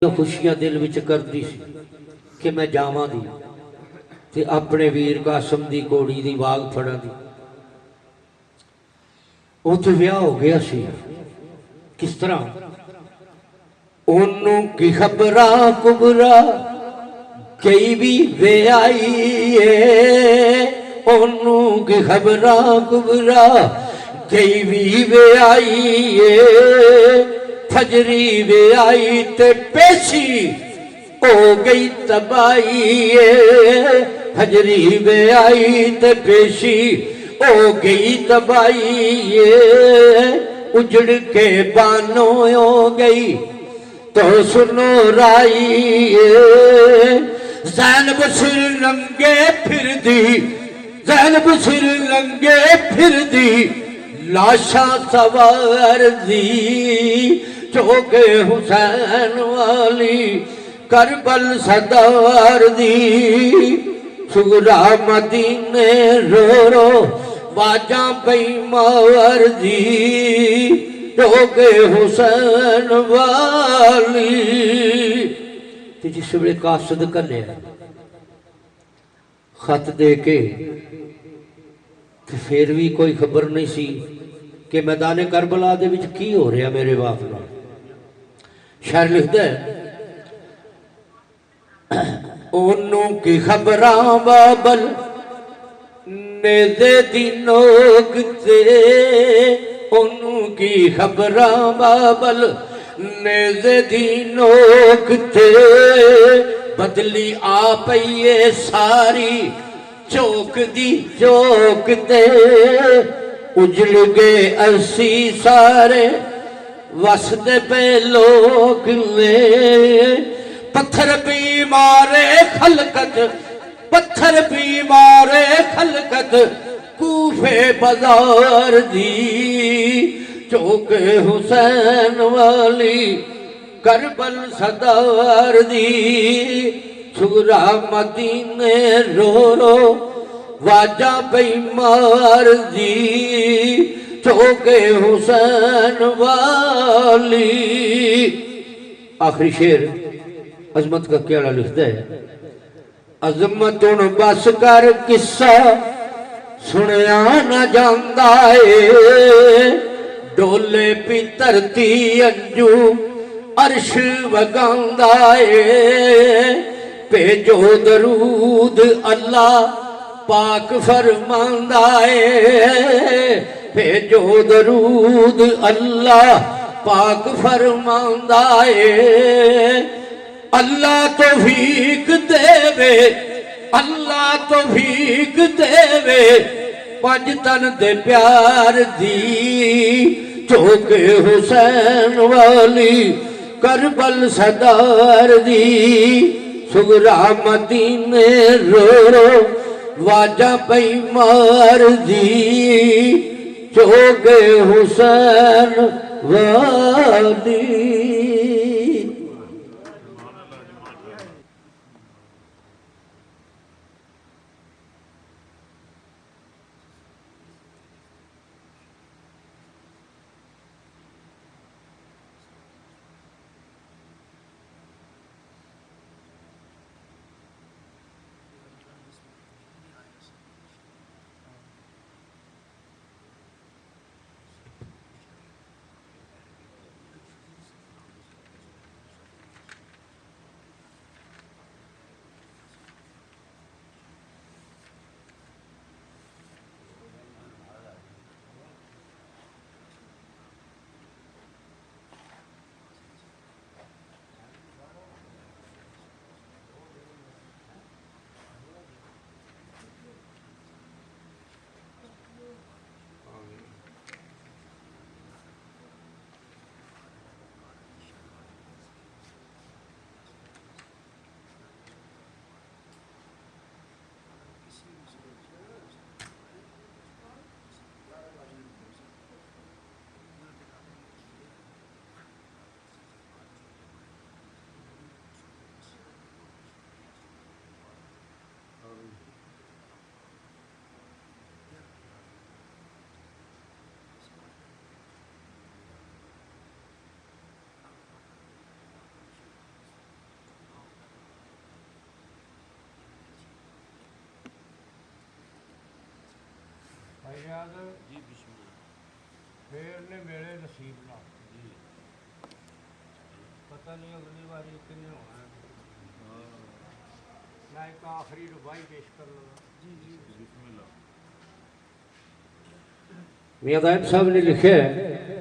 خوشیاں دل وچ کردی سی کہ میں جاواں دی تے اپنے ویر قاسم دی کوڑی دی واگ پھڑاں دی اوتھے ویاہ ہو گیا سی کس طرح انہوں کی خبراں کبرا کئی بھی وے آئی ہے انہوں کی خبراں کبرا کئی بھی وے آئی ہے فجری وے آئی تے پیشی ہو گئی تبائی ہے فجری وے آئی تے پیشی ہو گئی تبائی ہے اجڑ کے بانوں ہو گئی تو سنو رائی زینب سر لنگے پھر دی زینب سر لنگے پھر دی لاشاں سوار دی چوکے حسین والی کربل صدار دی سغرا مدینے رو رو واجاں بیمار دی چوکے حسین والی تے جس ویلے قاصد کنے خط دے کے پھر بھی کوئی خبر نہیں سی کہ میدان کربلا دے وچ کی ہو رہا میرے باپ نال شاعر لکھدا ہے انہوں کی خبراں بابل نیزے دی نوک تے انہوں کی خبراں بابل نیزے دی نوک تے بدلی آ پئیے ساری چوک دی چوک تے اجڑ گئے اسی سارے وسدے پہ لوگ میں پتھر بھی مارے خلقت پتھر بھی مارے خلقت کوفے بازار دی چوک حسین والی کربل صدار دی سغرا مدینے رو رو واجاں بیمار دی چوک حسین والی آخری شعر عظمت کا کیڑا لکھتا ہے عظمتن بس کر قصہ سنیا نہ جاندا ہے ڈولے پی ترتی انجو عرش وگاندا ہے بھیجو درود اللہ پاک فرماندا ہے بھیجو درود اللہ پاک فرماندا ہے اللہ توفیق دے وے اللہ توفیق دے وے پنج تن دے پیار دی چوک حسین والی کربل صدار دی سغرا مدینے رو رو واجاں بیمار دی چوک حسین والی ਫੈਜ਼ਾਦ ਜੀ ਫੇਰ ਨੇ ਮੇਰੇ ਨਸੀਬ ਨਾਲ ਜੀ ਪਤਾ ਨਹੀਂ ਅਗਲੀ ਵਾਰੀ ਕਿੰਨੇ ਹੋਣਾ ਮੈਂ ਇੱਕ ਆਖਰੀ ਰੁਬਾਈ ਪੇਸ਼ ਕਰ ਲਵਾਂ ਜੀ ਜੀ ਬਿਸਮਿਲ੍ਲਾ ਮੀਆਂ ਗਾਇਬ ਸਾਹਿਬ ਨੇ ਲਿਖਿਆ ਹੈ